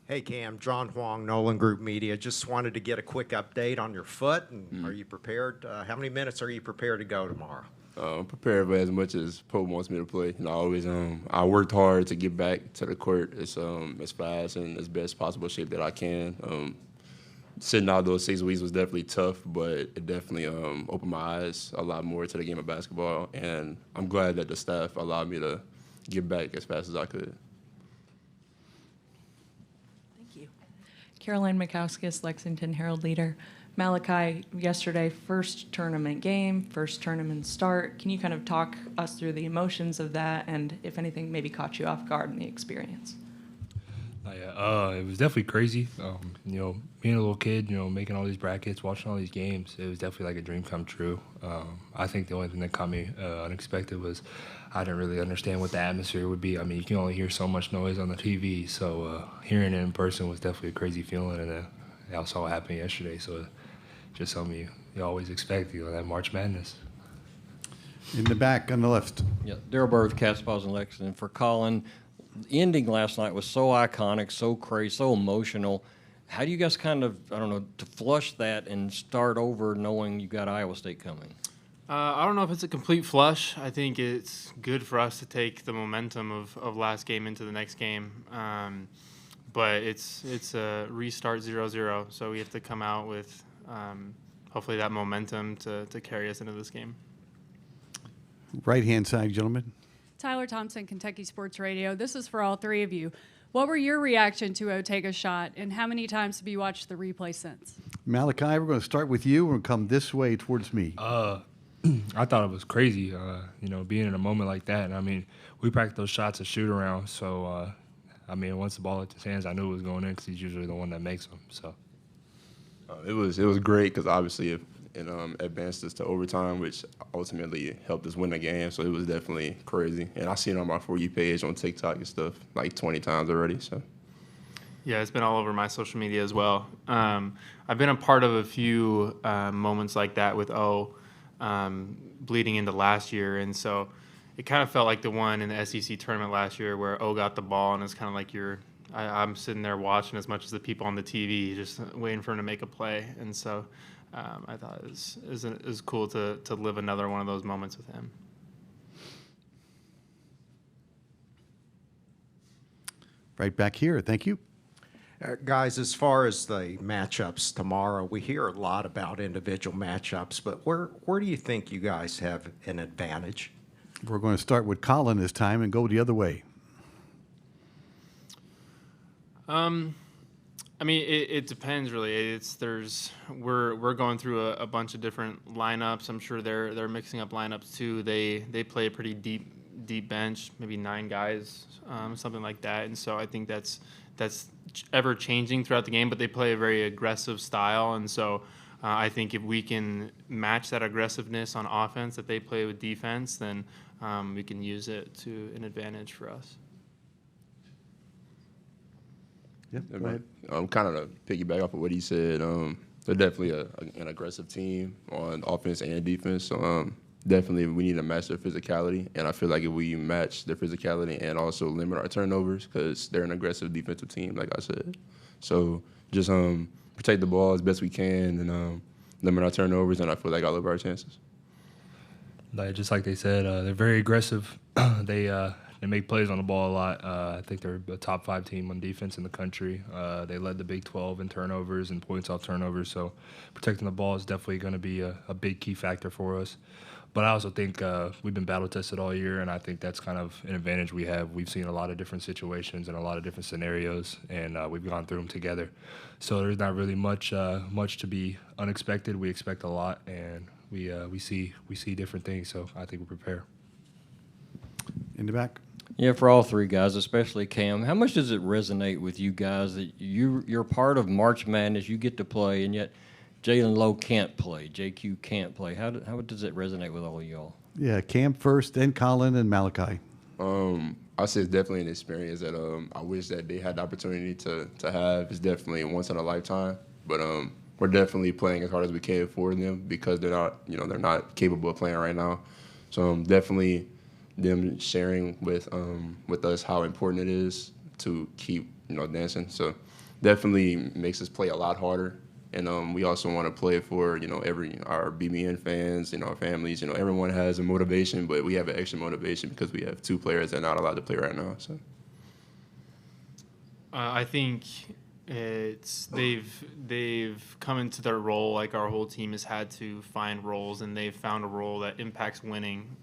Hey Cam, John Huang, Nolan Group Media. Just wanted to get a quick update on your foot. And Are you prepared? How many minutes are you prepared to go tomorrow? I'm prepared for as much as Pope wants me to play. I always I worked hard to get back to the court as fast and as best possible shape that I can. Sitting out those 6 weeks was definitely tough, but it definitely opened my eyes a lot more to the game of basketball, and I'm glad that the staff allowed me to get back as fast as I could. Thank you. Caroline Mikauskis, Lexington Herald Leader. Malachi, yesterday, first tournament game, first tournament start. Can you kind of talk us through the emotions of that and if anything maybe caught you off guard in the experience? It was definitely crazy. Being a little kid, making all these brackets, watching all these games, it was definitely like a dream come true. I think the only thing that caught me unexpected was I didn't really understand what the atmosphere would be. I mean, you can only hear so much noise on the TV, so hearing it in person was definitely a crazy feeling, and I saw what happened yesterday, so just something you always expect, that March Madness. In the back on the left. Yeah, Daryl Burr with Cats, Paws, and Lexington. For Collin, the ending last night was so iconic, so crazy, so emotional. How do you guys kind of, to flush that and start over knowing you got Iowa State coming? I don't know if it's a complete flush. I think it's good for us to take the momentum of last game into the next game. But it's a restart 0-0, so we have to come out with hopefully that momentum to carry us into this game. Right-hand side, gentlemen. Tyler Thompson, Kentucky Sports Radio. This is for all three of you. What were your reaction to Otega's shot, and how many times have you watched the replay since? Malachi, we're going to start with you. We're going to come this way towards me. I thought it was crazy, being in a moment like that. And, I mean, we practice those shots at shoot-around, so, once the ball hit his hands, I knew it was going in because he's usually the one that makes them. So It was great because obviously it advanced us to overtime, which ultimately helped us win the game. So it was definitely crazy. And I seen it on my For You page on TikTok and stuff like 20 times already. So Yeah, it's been all over my social media as well. I've been a part of a few moments like that with bleeding into last year, and so it kind of felt like the one in the SEC tournament last year where O got the ball, and it's kind of like I'm sitting there watching as much as the people on the TV, just waiting for him to make a play. And so I thought it was cool to live another one of those moments with him. Right back here. Thank you. Guys, as far as the matchups tomorrow, we hear a lot about individual matchups, but where do you think you guys have an advantage? We're going to start with Collin this time and go the other way. It depends really. We're going through a bunch of different lineups. I'm sure they're mixing up lineups too. They play a pretty deep bench, maybe 9 guys, something like that. And so I think that's ever changing throughout the game. But they play a very aggressive style, and so I think if we can match that aggressiveness on offense that they play with defense, then we can use it to an advantage for us. Yep. Go ahead. Kind of to piggyback off of what he said, they're definitely an aggressive team on offense and defense. So definitely we need to match their physicality, and I feel like if we match their physicality and also limit our turnovers, because they're an aggressive defensive team, like I said. So just protect the ball as best we can and limit our turnovers, and I feel like all of our chances. Just like they said, they're very aggressive. They make plays on the ball a lot. I think they're a top 5 team on defense in the country. They led the Big 12 in turnovers and points off turnovers, so protecting the ball is definitely going to be a big key factor for us. But I also think we've been battle tested all year, and I think that's kind of an advantage we have. We've seen a lot of different situations and a lot of different scenarios, and we've gone through them together. So there's not really much to be unexpected. We expect a lot, and we see different things. So I think we prepare. In the back. Yeah, for all three guys, especially Cam, how much does it resonate with you guys that you're part of March Madness, you get to play, and yet Jalen Lowe can't play, JQ can't play? How does it resonate with all of y'all? Yeah, Cam first, then Collin, and Malachi. I say it's definitely an experience that I wish that they had the opportunity to have. It's definitely once in a lifetime, but we're definitely playing as hard as we can for them because they're not capable of playing right now. So definitely them sharing with us how important it is to keep dancing. So definitely makes us play a lot harder. And we also want to play for, our BBN fans, our families. Everyone has a motivation, but we have an extra motivation because we have 2 players that are not allowed to play right now. So I think they've come into their role. Like our whole team has had to find roles, and they've found a role that impacts winning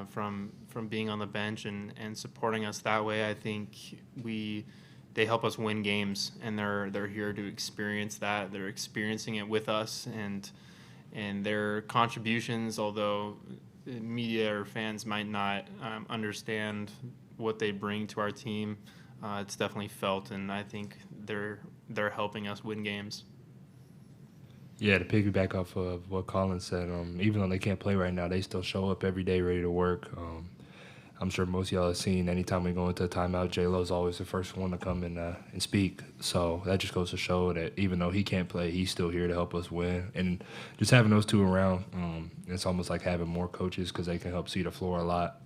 from being on the bench and supporting us that way. I think they help us win games, and they're here to experience that. They're experiencing it with us, and their contributions, although media or fans might not understand what they bring to our team, it's definitely felt, and I think they're helping us win games. Yeah, to piggyback off of what Collin said, even though they can't play right now, they still show up every day ready to work. I'm sure most of y'all have seen anytime we go into a timeout, J-Lo's always the first one to come and speak. So that just goes to show that even though he can't play, he's still here to help us win. And just having those 2 around, it's almost like having more coaches because they can help see the floor a lot,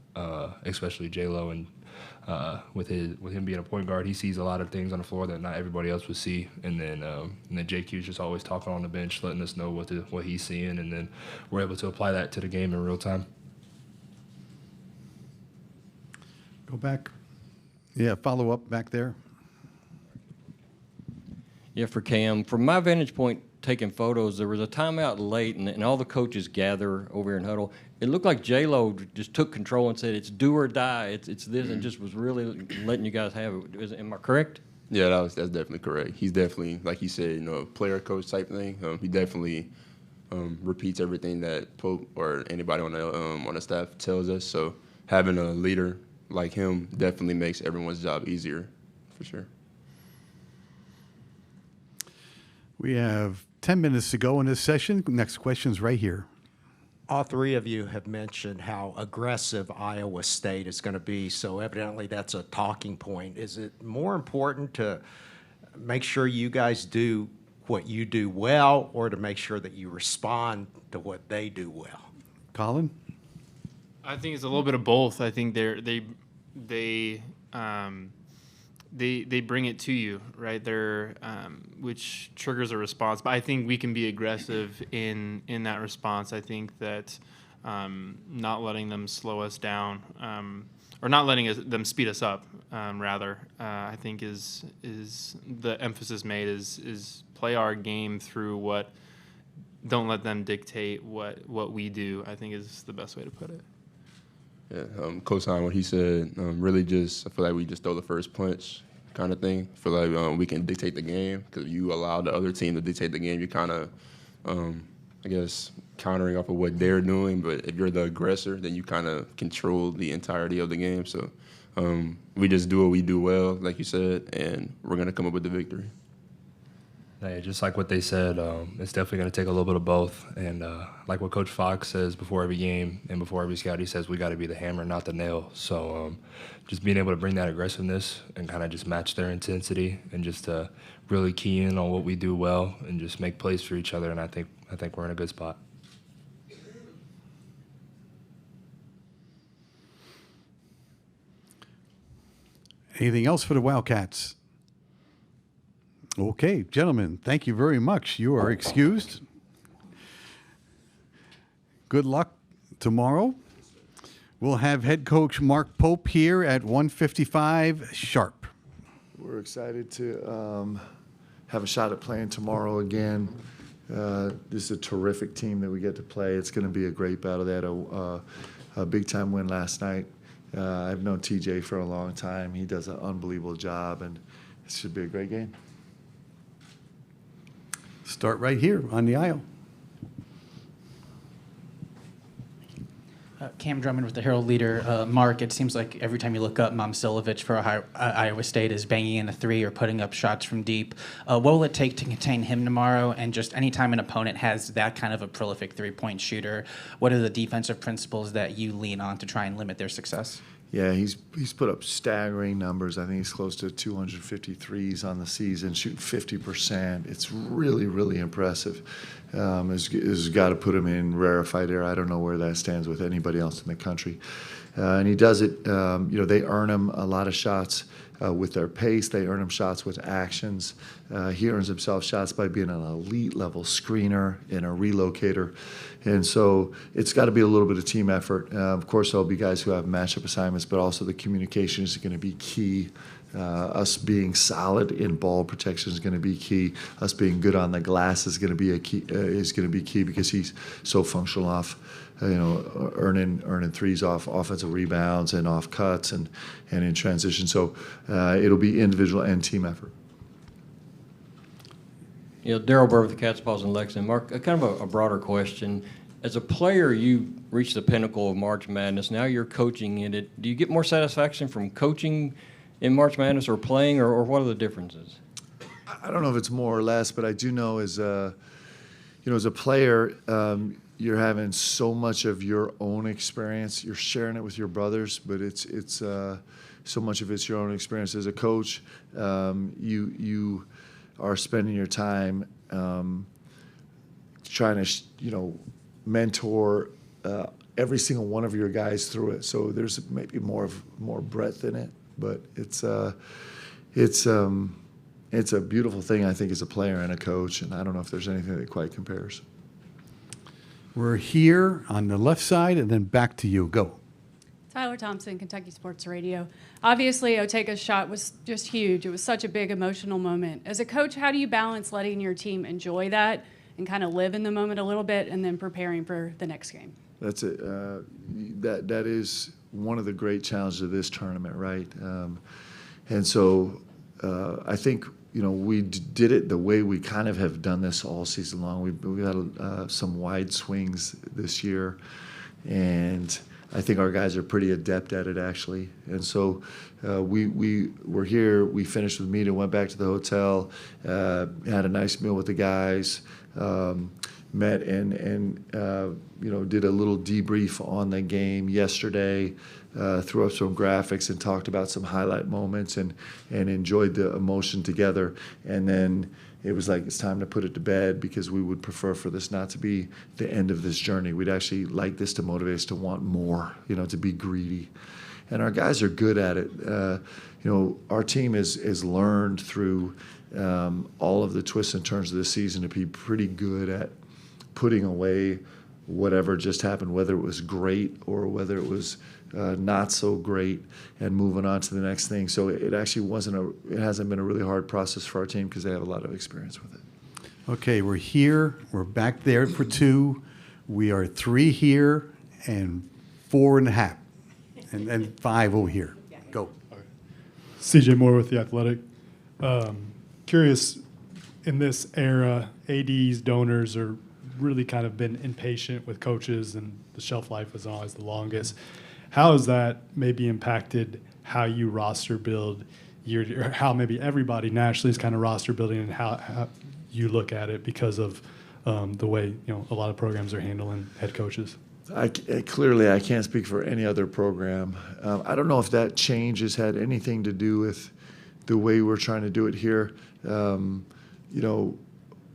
especially J-Lo. And with him being a point guard, he sees a lot of things on the floor that not everybody else would see. And then JQ's just always talking on the bench, letting us know what he's seeing, and then we're able to apply that to the game in real time. Go back. Yeah, follow up back there. Yeah, for Cam, from my vantage point, taking photos, there was a timeout late, and all the coaches gather over here in huddle. It looked like J-Lo just took control and said, "It's do or die. It's this," and just was really letting you guys have it. Am I correct? yeah, that's definitely correct. He's definitely, like you said, a player coach type thing. He definitely repeats everything that Pope or anybody on the staff tells us. So having a leader like him definitely makes everyone's job easier, for sure. We have 10 minutes to go in this session. Next question's right here. All 3 of you have mentioned how aggressive Iowa State is going to be, so evidently that's a talking point. Is it more important to make sure you guys do what you do well, or to make sure that you respond to what they do well? Collin? I think it's a little bit of both. I think they bring it to you, right? Which triggers a response. But I think we can be aggressive in that response. I think that not letting them slow us down, or not letting them speed us up, rather, I think is the emphasis made is play our game through what. Don't let them dictate what we do, I think is the best way to put it. Yeah, co-sign what he said. Really I feel like we just throw the first punch kind of thing. I feel like we can dictate the game because you allow the other team to dictate the game. You're kind of, I guess, countering off of what they're doing. But if you're the aggressor, then you kind of control the entirety of the game. So we just do what we do well, like you said, and we're going to come up with the victory. Yeah, just like what they said, it's definitely going to take a little bit of both. And like what Coach Fox says before every game and before every scout, he says we got to be the hammer, not the nail. So just being able to bring that aggressiveness and kind of just match their intensity and just really key in on what we do well and just make plays for each other. And I think we're in a good spot. Anything else for the Wildcats? Okay, gentlemen, thank you very much. You are excused. Good luck tomorrow. We'll have head coach Mark Pope here at 1:55 sharp. We're excited to have a shot at playing tomorrow again. This is a terrific team that we get to play. It's going to be a great battle. They had a big-time win last night. I've known TJ for a long time. He does an unbelievable job, and it should be a great game. Start right here on the aisle. Cam Drummond with the Herald Leader. Mark, it seems like every time you look up, Momcilovic for Iowa State is banging in a 3 or putting up shots from deep. What will it take to contain him tomorrow? And just anytime an opponent has that kind of a prolific three-point shooter, what are the defensive principles that you lean on to try and limit their success? Yeah, he's put up staggering numbers. I think he's close to 253s on the season, shooting 50%. It's really, really impressive. Has got to put him in rarefied air. I don't know where that stands with anybody else in the country. And he does it, they earn him a lot of shots. with their pace. They earn them shots with actions. He earns himself shots by being an elite level screener and a relocator. And so it's got to be a little bit of team effort. Of course, there'll be guys who have matchup assignments, but also the communication is going to be key. Us being solid in ball protection is going to be key. Us being good on the glass is going to be key because he's so functional off, earning threes off offensive rebounds and off cuts and in transition. So it'll be individual and team effort. Daryl Burr with the Cats, Paws, and Lexington. Mark, kind of a broader question. As a player, you reached the pinnacle of March Madness. Now you're coaching in it. Do you get more satisfaction from coaching in March Madness or playing, or what are the differences? I don't know if it's more or less, but I do know as a player, you're having so much of your own experience. You're sharing it with your brothers, but it's so much of it's your own experience. As a coach, you are spending your time trying to mentor every single one of your guys through it. So there's maybe more breadth in it, but it's a beautiful thing, I think, as a player and a coach, and I don't know if there's anything that quite compares. We're here on the left side, and then back to you. Go. Tyler Thompson, Kentucky Sports Radio. Obviously, Otega's shot was just huge. It was such a big emotional moment. As a coach, how do you balance letting your team enjoy that and kind of live in the moment a little bit and then preparing for the next game? That's it. That is one of the great challenges of this tournament, right? And so I think we did it the way we kind of have done this all season long. We've had some wide swings this year, and I think our guys are pretty adept at it, actually. And so we were here. We finished with meeting, went back to the hotel, had a nice meal with the guys, met and did a little debrief on the game yesterday, threw up some graphics and talked about some highlight moments and enjoyed the emotion together. And then it was like, it's time to put it to bed because we would prefer for this not to be the end of this journey. We'd actually like this to motivate us to want more, to be greedy. And our guys are good at it. Our team has learned through all of the twists and turns of the season to be pretty good at putting away whatever just happened, whether it was great or whether it was not so great, and moving on to the next thing. So it actually it hasn't been a really hard process for our team because they have a lot of experience with it. Okay, we're here. We're back there for 2. We are 3 here and 4.5, and 5 over here. Go. CJ Moore with The Athletic. Curious, in this era, ADs, donors are really kind of been impatient with coaches, and the shelf life is always the longest. How has that maybe impacted how you roster build or how maybe everybody nationally is kind of roster building, and how you look at it because of the way a lot of programs are handling head coaches? Clearly, I can't speak for any other program. I don't know if that change has had anything to do with the way we're trying to do it here.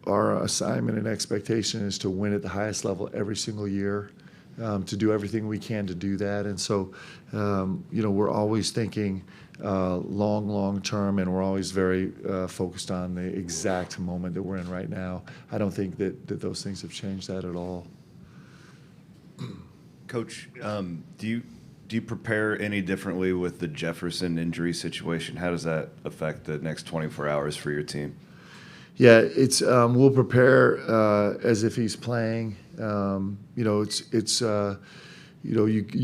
Our assignment and expectation is to win at the highest level every single year, to do everything we can to do that. And so, we're always thinking long term, and we're always very focused on the exact moment that we're in right now. I don't think that those things have changed that at all. Coach, do you prepare any differently with the Jefferson injury situation? How does that affect the next 24 hours for your team? Yeah, it's we'll prepare as if he's playing. You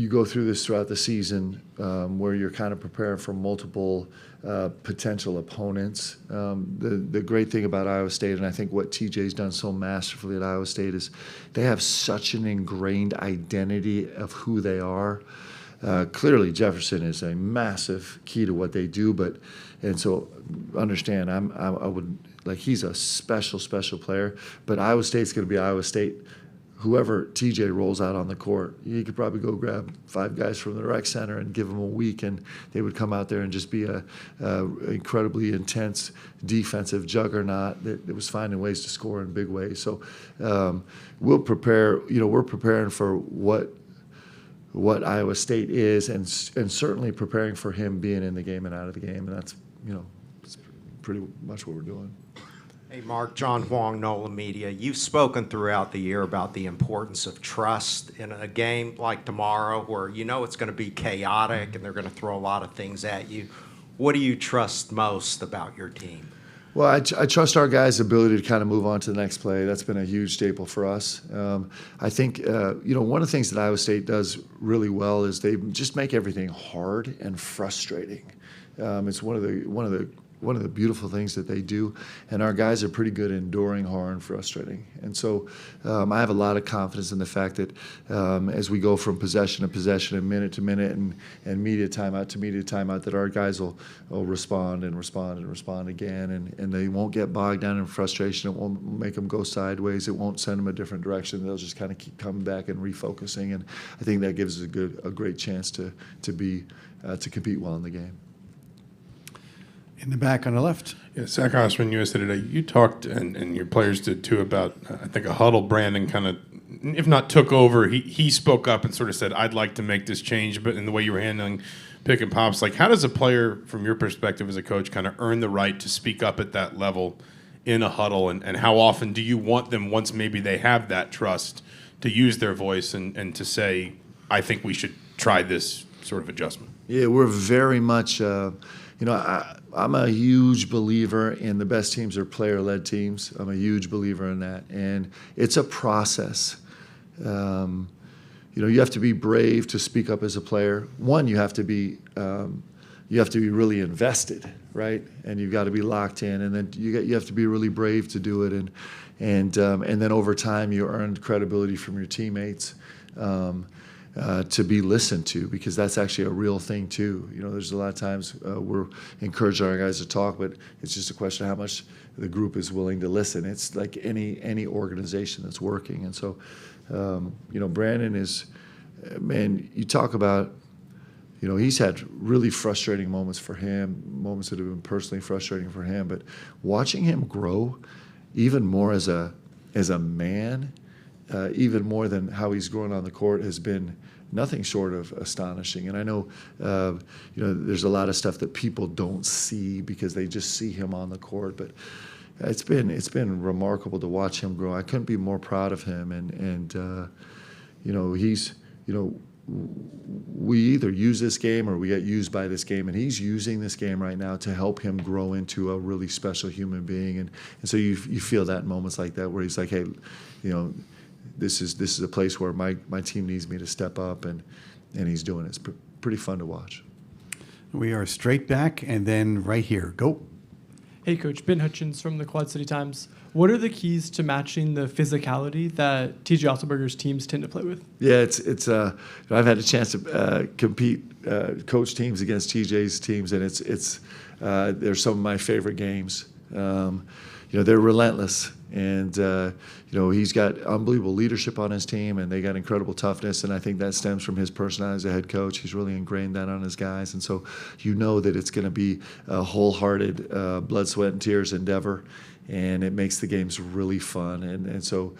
go through this throughout the season where you're kind of preparing for multiple potential opponents. The great thing about Iowa State, and I think what TJ's done so masterfully at Iowa State, is they have such an ingrained identity of who they are. Clearly, Jefferson is a massive key to what they do, and so understand, I would. He's a special player, but Iowa State's going to be Iowa State. Whoever TJ rolls out on the court, you could probably go grab 5 guys from the rec center and give them a week, and they would come out there and just be a incredibly intense defensive juggernaut that was finding ways to score in big ways. So we'll prepare. We're preparing for what what Iowa State is, and certainly preparing for him being in the game and out of the game, and that's it's pretty much what we're doing. Hey, Mark, John Huang, NOLA Media. You've spoken throughout the year about the importance of trust in a game like tomorrow where it's going to be chaotic and they're going to throw a lot of things at you. What do you trust most about your team? Well, I trust our guys' ability to kind of move on to the next play. That's been a huge staple for us. I think, one of the things that Iowa State does really well is they just make everything hard and frustrating. It's one of the beautiful things that they do, and our guys are pretty good at enduring hard and frustrating. And so I have a lot of confidence in the fact that as we go from possession to possession and minute to minute and media timeout to media timeout, that our guys will respond and respond and respond again, and they won't get bogged down in frustration. It won't make them go sideways. It won't send them a different direction. They'll just kind of keep coming back and refocusing, and I think that gives us a great chance to compete well in the game. In the back on the left. Yeah, Zach Osman, USA Today. You talked, and your players did too, about, I think, a huddle. Brandon kind of, if not took over, he spoke up and sort of said, I'd like to make this change, but in the way you were handling pick and pops, like how does a player, from your perspective as a coach, kind of earn the right to speak up at that level in a huddle, and how often do you want them, once maybe they have that trust, to use their voice and to say, I think we should try this sort of adjustment? Yeah, we're very much I'm a huge believer in the best teams are player-led teams. I'm a huge believer in that, and it's a process. You have to be brave to speak up as a player. One, you have to be really invested, right? And you've got to be locked in, and then you have to be really brave to do it, and then over time you earned credibility from your teammates. To be listened to, because that's actually a real thing too. There's a lot of times we're encouraging our guys to talk, but it's just a question of how much the group is willing to listen. It's like any organization that's working. And so, Brandon is, man, you talk about, he's had really frustrating moments for him, moments that have been personally frustrating for him, but watching him grow even more as a man, even more than how he's grown on the court, has been nothing short of astonishing. And I know, there's a lot of stuff that people don't see because they just see him on the court. But it's been remarkable to watch him grow. I couldn't be more proud of him. And he's, we either use this game or we get used by this game, and he's using this game right now to help him grow into a really special human being. And so you feel that in moments like that where he's like, hey, this is a place where my team needs me to step up, and he's doing it. It's pretty fun to watch. We are straight back, and then right here. Go. Hey, Coach. Ben Hutchins from the Quad City Times. What are the keys to matching the physicality that T.J. Otzelberger's teams tend to play with? Yeah, it's I've had a chance to coach teams against TJ's teams, and they're some of my favorite games. They're relentless, and he's got unbelievable leadership on his team, and they got incredible toughness, and I think that stems from his personality as a head coach. He's really ingrained that on his guys, and so that it's going to be a wholehearted blood, sweat, and tears endeavor, and it makes the games really fun, and so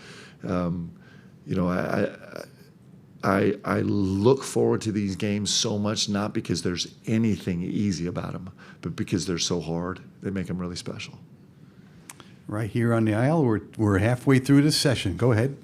I look forward to these games so much, not because there's anything easy about them, but because they're so hard. They make them really special. Right here on the aisle, we're halfway through this session. Go ahead.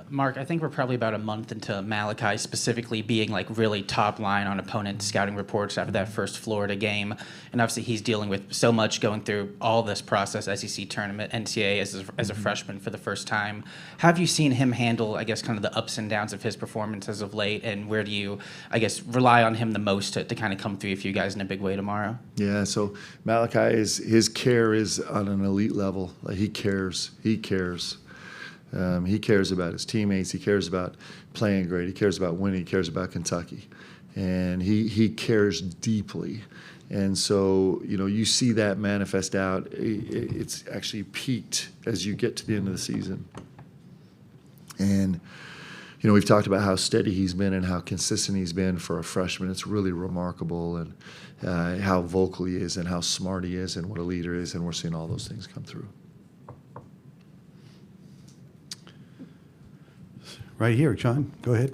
Mark, I think we're probably about a month into Malachi specifically being like really top line on opponent scouting reports after that first Florida game. And obviously he's dealing with so much going through all this process, SEC tournament, NCAA as a freshman for the first time. Have you seen him handle, I guess, kind of the ups and downs of his performance as of late? And where do you, I guess, rely on him the most to kind of come through for you guys in a big way tomorrow? Yeah, so Malachi, his care is on an elite level. Like he cares. He cares about his teammates. He cares about playing great. He cares about winning. He cares about Kentucky. And he cares deeply. And so, you see that manifest out. It's actually peaked as you get to the end of the season. And, we've talked about how steady he's been and how consistent he's been for a freshman. It's really remarkable, and how vocal he is and how smart he is and what a leader is. And we're seeing all those things come through. Right here, John. Go ahead.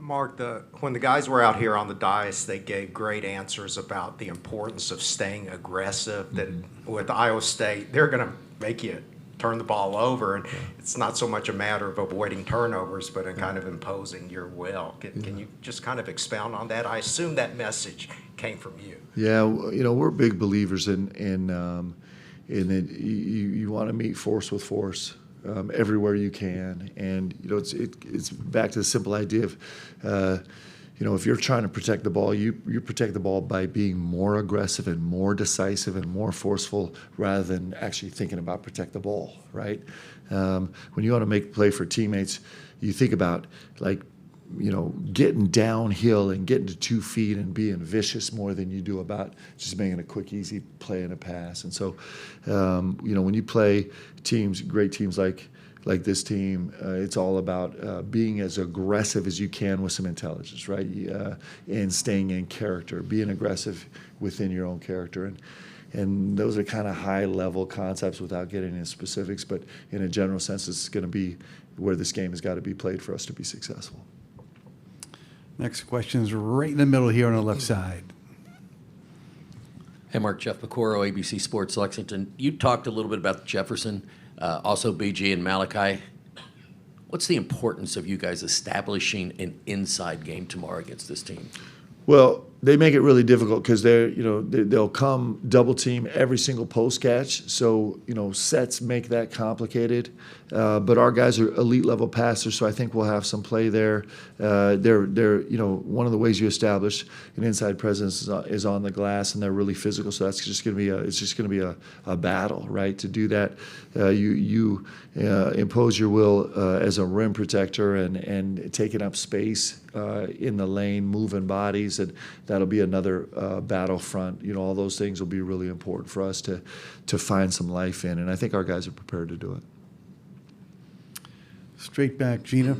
Mark, when the guys were out here on the dais, they gave great answers about the importance of staying aggressive. That with Iowa State, they're going to make you turn the ball over, and it's not so much a matter of avoiding turnovers, but in kind of imposing your will. Can you just kind of expound on that? I assume that message came from you. Yeah, we're big believers in that you want to meet force with force. Everywhere you can, and it's back to the simple idea of, if you're trying to protect the ball, you protect the ball by being more aggressive and more decisive and more forceful rather than actually thinking about protect the ball, right? When you want to make a play for teammates, you think about getting downhill and getting to 2 feet and being vicious more than you do about just making a quick, easy play and a pass. And so, when you play great teams like this team, it's all about being as aggressive as you can with some intelligence, right? And staying in character, being aggressive within your own character. And those are kind of high-level concepts without getting into specifics, but in a general sense, it's going to be where this game has got to be played for us to be successful. Next question is right in the middle here on the left side. Hey, Mark, Jeff Pecoro, ABC Sports Lexington. You talked a little bit about Jefferson, also BG and Malachi. What's the importance of you guys establishing an inside game tomorrow against this team? Well, they make it really difficult because they'll come double team every single post catch. So sets make that complicated. But our guys are elite level passers, so I think we'll have some play there. They're one of the ways you establish an inside presence is on the glass, and they're really physical. So that's just going to be a battle, right? To do that, you impose your will as a rim protector and taking up space in the lane, moving bodies, and that'll be another battlefront. All those things will be really important for us to find some life in, and I think our guys are prepared to do it. Straight back, Gina.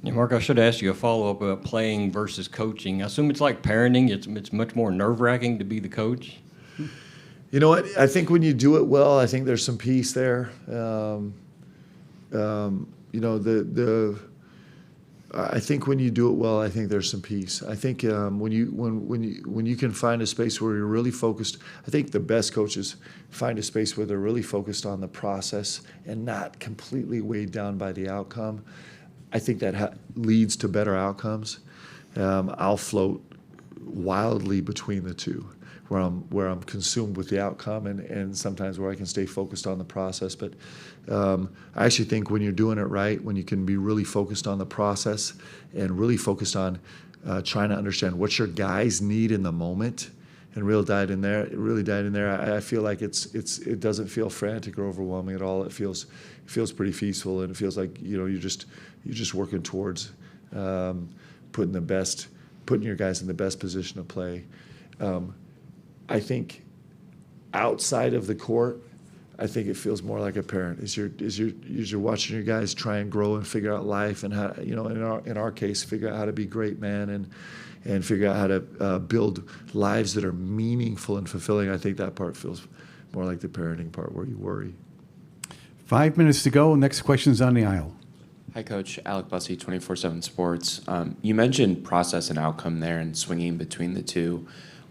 Yeah, Mark, I should ask you a follow-up about playing versus coaching. I assume it's like parenting. It's much more nerve-wracking to be the coach. You know what? I think when you do it well, I think there's some peace there. I think when you do it well, I think there's some peace. I think when you can find a space where you're really focused, I think the best coaches find a space where they're really focused on the process and not completely weighed down by the outcome. I think that leads to better outcomes. I'll float wildly between the two, where I'm consumed with the outcome and sometimes where I can stay focused on the process. But I actually think when you're doing it right, when you can be really focused on the process and really focused on trying to understand what your guys need in the moment and really dive in there, I feel like it doesn't feel frantic or overwhelming at all. It feels pretty peaceful, and it feels like you're just working towards putting your guys in the best position to play. I think outside of the court, I think it feels more like a parent. As you're watching your guys try and grow and figure out life, and how in our case, figure out how to be great men and figure out how to build lives that are meaningful and fulfilling. I think that part feels more like the parenting part, where you worry. 5 minutes to go. Next question's on the aisle. Hi, Coach. Alec Bussey, 24/7 Sports. You mentioned process and outcome there and swinging between the two.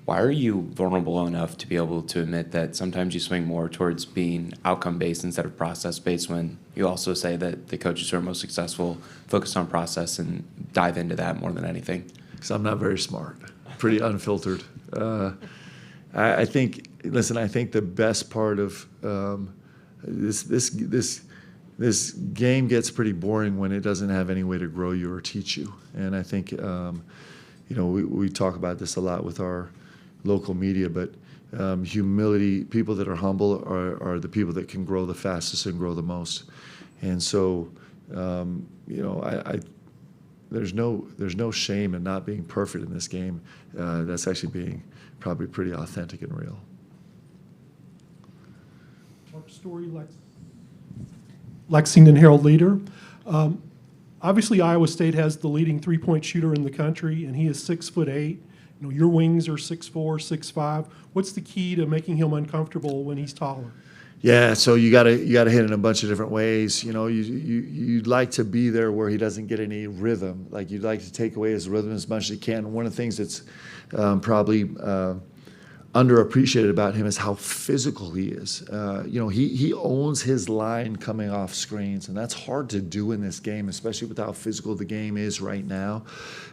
Why are you vulnerable enough to be able to admit that sometimes you swing more towards being outcome-based instead of process-based, when you also say that the coaches who are most successful focus on process and dive into that more than anything? Because I'm not very smart, pretty unfiltered. I think the best part of this game gets pretty boring when it doesn't have any way to grow you or teach you. And I think we talk about this a lot with our local media, but humility, people that are humble are the people that can grow the fastest and grow the most. And so, there's no shame in not being perfect in this game. That's actually being probably pretty authentic and real. Mark Story, Lexington Herald Leader. Obviously, Iowa State has the leading three-point shooter in the country, and he is 6'8". Your wings are 6'4", 6'5". What's the key to making him uncomfortable when he's taller? Yeah, so you gotta hit in a bunch of different ways. You know, you'd like to be there where he doesn't get any rhythm. Like you'd like to take away his rhythm as much as you can. One of the things that's probably underappreciated about him is how physical he is. You know, he owns his line coming off screens, and that's hard to do in this game, especially with how physical the game is right now.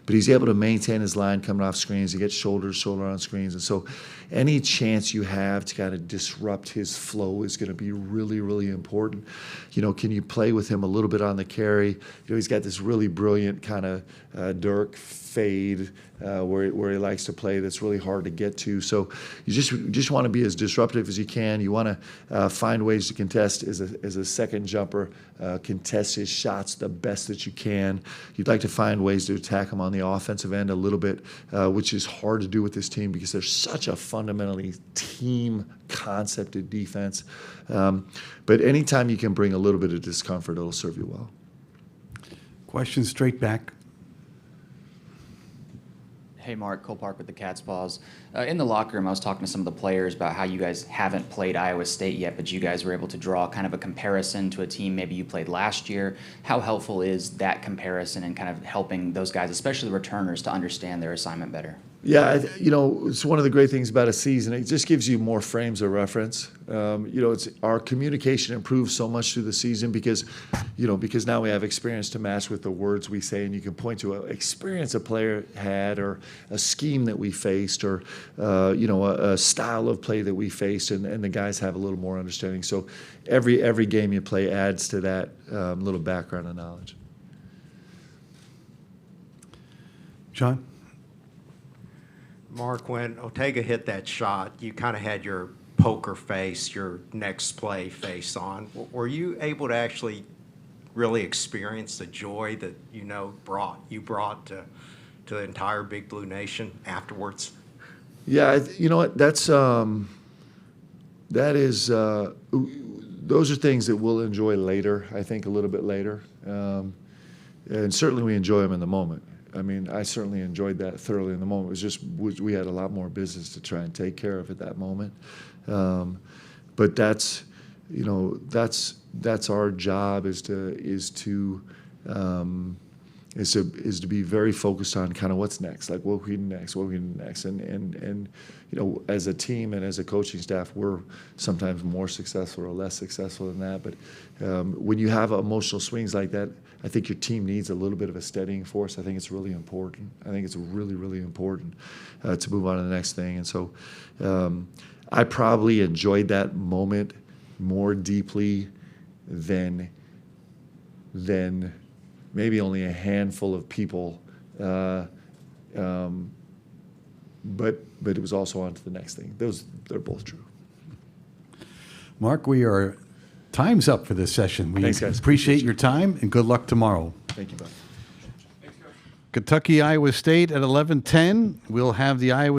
But he's able to maintain his line coming off screens. He gets shoulder on screens, and so any chance you have to kind of disrupt his flow is going to be really, really important. You know, can you play with him a little bit on the carry? You know, he's got this really brilliant kind of Dirk fade where he likes to play that's really hard to get to. So you just want to be as disruptive as you can. You want to find ways to contest as a second jumper, contest his shots the best that you can. You'd like to find ways to attack him on the offensive end a little bit, which is hard to do with this team because there's such a fundamentally team concepted defense. But anytime you can bring a little bit of discomfort, it'll serve you well. Question straight back. Hey, Mark, Cole Park with the Cat's Paws. In the locker room, I was talking to some of the players about how you guys haven't played Iowa State yet, but you guys were able to draw kind of a comparison to a team maybe you played last year. How helpful is that comparison and kind of helping those guys, especially the returners, to understand their assignment better? Yeah, you know, it's one of the great things about a season. It just gives you more frames of reference. You know, our communication improves so much through the season because now we have experience to match with the words we say, and you can point to an experience a player had or a scheme that we faced or, a style of play that we faced, and the guys have a little more understanding. So every game you play adds to that little background and knowledge. John? Mark, when Ortega hit that shot, you kind of had your poker face, your next play face on. Were you able to actually really experience the joy that you brought to the entire Big Blue Nation afterwards? Yeah, you know what? Those are things that we'll enjoy later. I think a little bit later, and certainly we enjoy them in the moment. I mean, I certainly enjoyed that thoroughly in the moment. It was just we had a lot more business to try and take care of at that moment. But that's our job is to be very focused on kind of what's next, like what we do next, and you know, as a team and as a coaching staff, we're sometimes more successful or less successful than that. But when you have emotional swings like that, I think your team needs a little bit of a steadying force. I think it's really important. I think it's really, really important to move on to the next thing. And so I probably enjoyed that moment more deeply than maybe only a handful of people. But it was also on to the next thing. They're both true. Mark, time's up for this session. We Thanks, guys. appreciate your time, and good luck tomorrow. Thank you, bud. Kentucky, Iowa State at 11:10. We'll have the Iowa